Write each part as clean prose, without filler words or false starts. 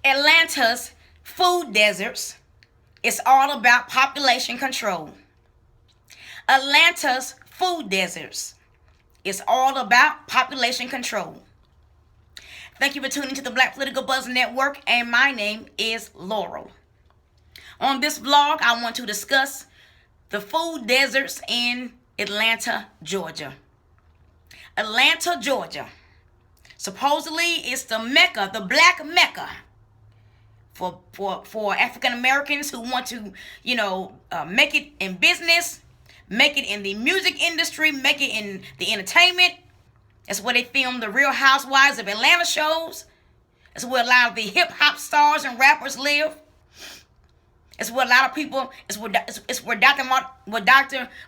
Atlanta's food deserts is all about population control. Atlanta's food deserts is all about population control. Thank you for tuning to the Black Political Buzz Network, and my name is Laurel. On this vlog, I want to discuss the food deserts in Atlanta, Georgia. Atlanta, Georgia. Supposedly, it's the Mecca, the Black Mecca for African Americans who want to, make it in business, make it in the music industry, make it in the entertainment. That's where they film the Real Housewives of Atlanta shows. That's where a lot of the hip-hop stars and rappers live. It's where a lot of people, it's where Dr.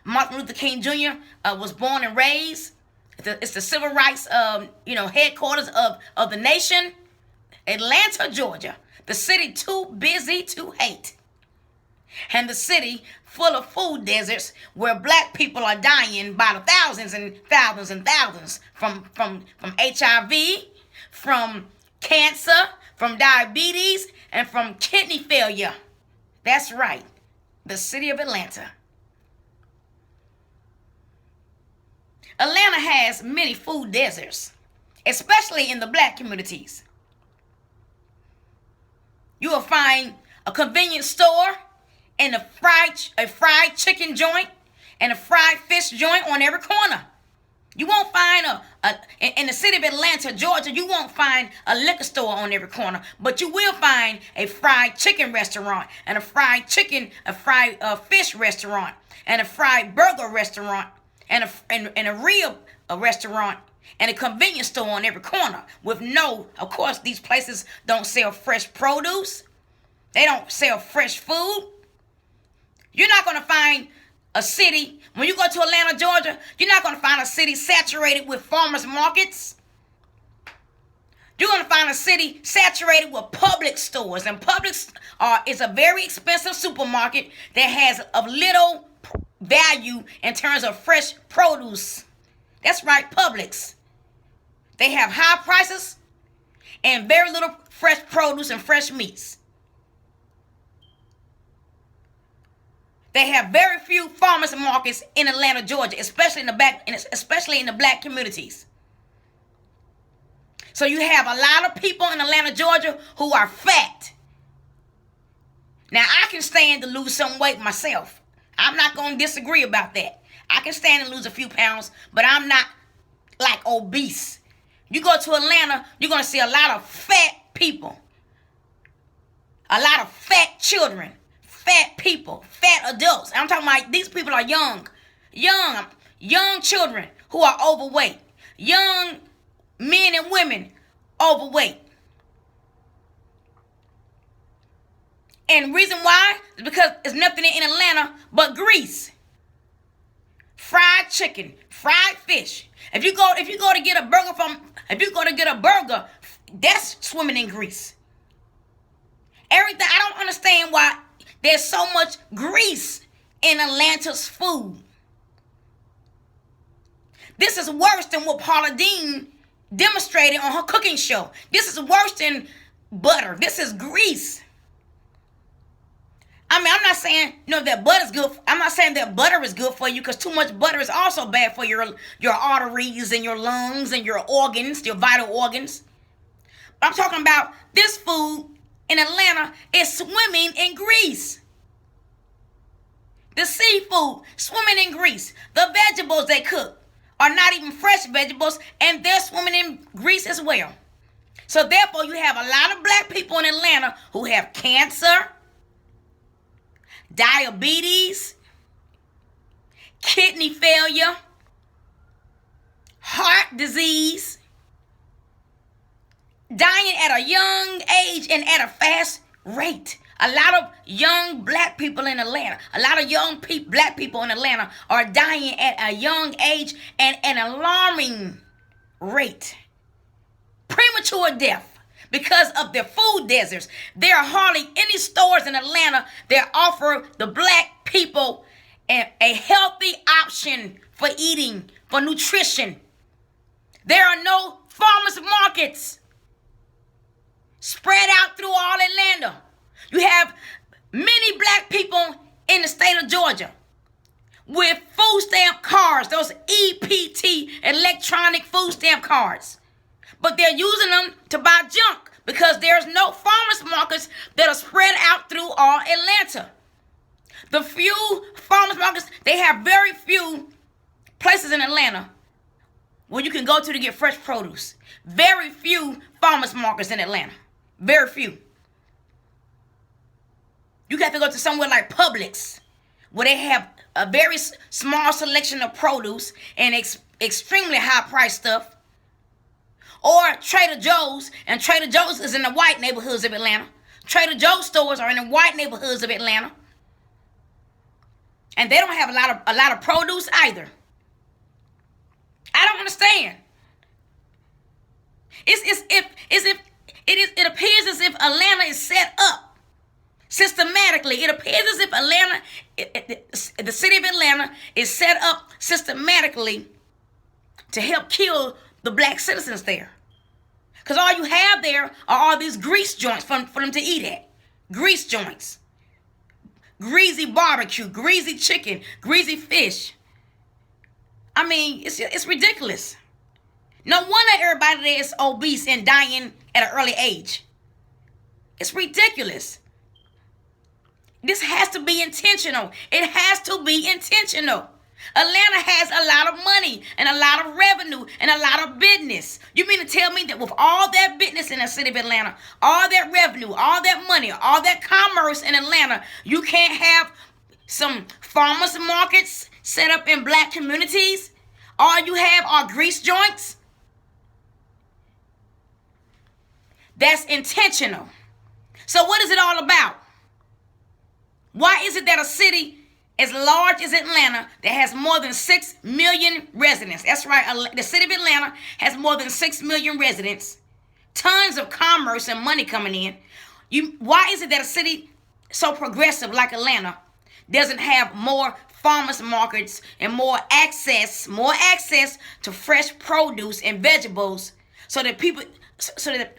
Martin Luther King Jr. Was born and raised. It's the civil rights, headquarters of the nation. Atlanta, Georgia. The city too busy to hate. And the city full of food deserts where black people are dying by the thousands and thousands and thousands from HIV, from cancer, from diabetes, and from kidney failure. That's right, the city of Atlanta. Atlanta has many food deserts, especially in the black communities. You will find a convenience store and a fried chicken joint and a fried fish joint on every corner. You won't find in the city of Atlanta, Georgia, you won't find a liquor store on every corner, but you will find a fried chicken restaurant and a fried fish restaurant and a fried burger restaurant and a real restaurant and a convenience store on every corner of course, these places don't sell fresh produce. They don't sell fresh food. You're not going to find a city, when you go to Atlanta, Georgia, you're not going to find a city saturated with farmers markets. You're going to find a city saturated with public stores. And Publix is a very expensive supermarket that has of little value in terms of fresh produce. That's right, Publix. They have high prices and very little fresh produce and fresh meats. They have very few farmers markets in Atlanta, Georgia, especially in the black communities. So you have a lot of people in Atlanta, Georgia who are fat. Now, I can stand to lose some weight myself. I'm not going to disagree about that. I can stand to lose a few pounds, but I'm not like obese. You go to Atlanta, you're going to see a lot of fat people. A lot of fat children. Fat people, fat adults. I'm talking about these people are young children who are overweight. Young men and women overweight. And reason why is because there's nothing in Atlanta but grease. Fried chicken, fried fish. If you go to get a burger, that's swimming in grease. Everything. I don't understand why there's so much grease in Atlanta's food. This is worse than what Paula Deen demonstrated on her cooking show. This is worse than butter. This is grease. I mean, I'm not saying that butter's good. I'm not saying that butter is good for you, because too much butter is also bad for your arteries and your lungs and your organs, your vital organs. But I'm talking about this food in Atlanta is swimming in grease. The seafood swimming in grease. The vegetables they cook are not even fresh vegetables, and they're swimming in grease as well. So therefore, you have a lot of black people in Atlanta who have cancer, diabetes, kidney failure, heart disease, dying at a young age and at a fast rate. A lot of young black people in Atlanta, a lot of young black people in Atlanta are dying at a young age and an alarming rate. Premature death because of their food deserts. There are hardly any stores in Atlanta that offer the black people a healthy option for eating, for nutrition. There are no farmers markets spread out through all Atlanta. You have many black people in the state of Georgia with food stamp cards, those EPT, electronic food stamp cards. But they're using them to buy junk because there's no farmers markets that are spread out through all Atlanta. The few farmers markets, they have very few places in Atlanta where you can go to get fresh produce. Very few farmers markets in Atlanta. Very few. You got to go to somewhere like Publix, where they have a very small selection of produce and extremely high price stuff. Or Trader Joe's, and Trader Joe's is in the white neighborhoods of Atlanta. Trader Joe's stores are in the white neighborhoods of Atlanta. And they don't have a lot of produce either. I don't understand. It appears as if Atlanta is set up systematically. It appears as if the city of Atlanta is set up systematically to help kill the black citizens there. Because all you have there are all these grease joints for them to eat at. Grease joints. Greasy barbecue, greasy chicken, greasy fish. I mean, it's ridiculous. No wonder everybody there is obese and dying at an early age. It's ridiculous. This has to be intentional. It has to be intentional. Atlanta has a lot of money and a lot of revenue and a lot of business. You mean to tell me that with all that business in the city of Atlanta, all that revenue, all that money, all that commerce in Atlanta, you can't have some farmers markets set up in black communities? All you have are grease joints? That's intentional. So what is it all about? Why is it that a city as large as Atlanta that has more than 6 million residents? That's right, the city of Atlanta has more than 6 million residents. Tons of commerce and money coming in. Why is it that a city so progressive like Atlanta doesn't have more farmers markets and more access to fresh produce and vegetables so that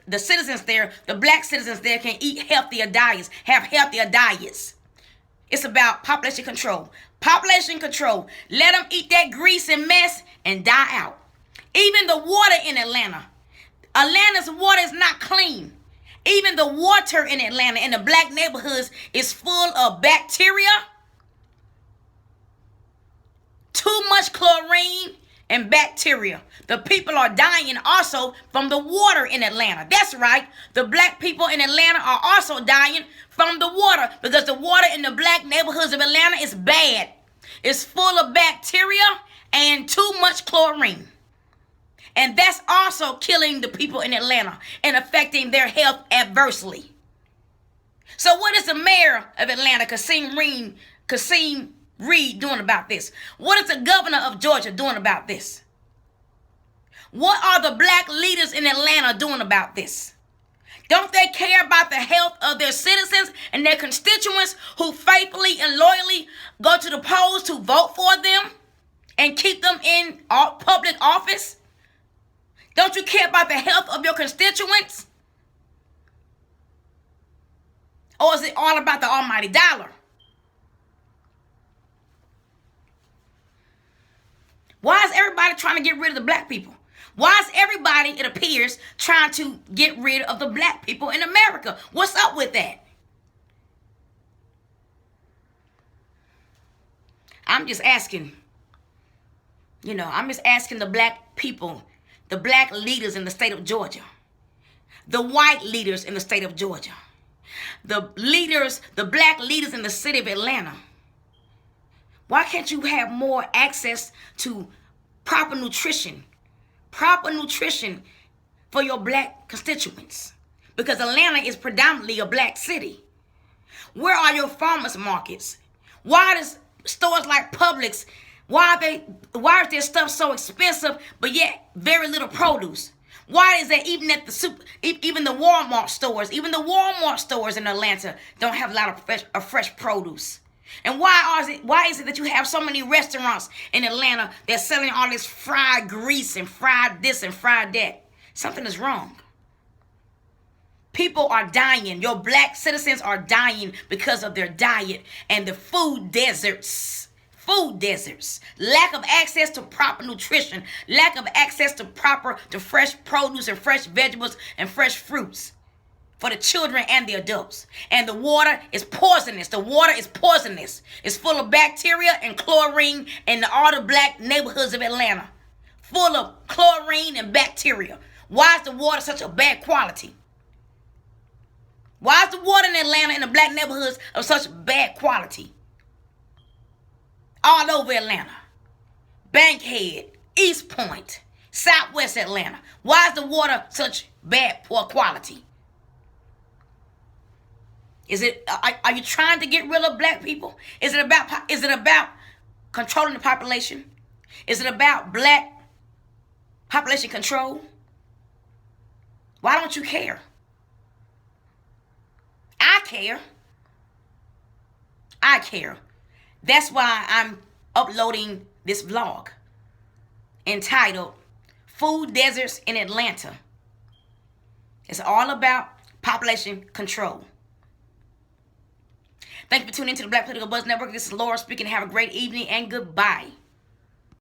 the citizens there, the black citizens there, can eat healthier diets, have healthier diets? It's about population control. Population control. Let them eat that grease and mess and die out. Even the water in Atlanta. Atlanta's water is not clean. Even the water in Atlanta, in the black neighborhoods, is full of bacteria. Too much chlorine and bacteria. The people are dying also from the water in Atlanta. That's right. The black people in Atlanta are also dying from the water because the water in the black neighborhoods of Atlanta is bad. It's full of bacteria and too much chlorine. And that's also killing the people in Atlanta and affecting their health adversely. So what is the mayor of Atlanta, Kasim Reed, doing about this? What is the governor of Georgia doing about this? What are the black leaders in Atlanta doing about this? Don't they care about the health of their citizens and their constituents who faithfully and loyally go to the polls to vote for them and keep them in public office? Don't you care about the health of your constituents? Or is it all about the almighty dollar? Why is everybody trying to get rid of the black people? Why is everybody, it appears, trying to get rid of the black people in America? What's up with that? I'm just asking. I'm just asking the black people, the black leaders in the state of Georgia, the white leaders in the state of Georgia, the black leaders in the city of Atlanta. Why can't you have more access to proper nutrition for your black constituents? Because Atlanta is predominantly a black city. Where are your farmers markets? Why does stores like Publix, why is their stuff so expensive but yet very little produce? Why is that even at even the Walmart stores, in Atlanta don't have a lot of fresh produce? And why is it that you have so many restaurants in Atlanta that's selling all this fried grease and fried this and fried that? Something is wrong. People are dying. Your black citizens are dying because of their diet and the food deserts. Food deserts. Lack of access to proper nutrition. Lack of access to fresh produce and fresh vegetables and fresh fruits for the children and the adults. And the water is poisonous. The water is poisonous. It's full of bacteria and chlorine in all the black neighborhoods of Atlanta. Full of chlorine and bacteria. Why is the water such a bad quality? Why is the water in Atlanta in the black neighborhoods of such bad quality? All over Atlanta. Bankhead, East Point, Southwest Atlanta. Why is the water such poor quality? Are you trying to get rid of black people? Is it about controlling the population? Is it about black population control? Why don't you care? I care. That's why I'm uploading this vlog entitled Food Deserts in Atlanta. It's all about population control. Thank you for tuning into the Black Political Buzz Network. This is Laura speaking. Have a great evening and goodbye.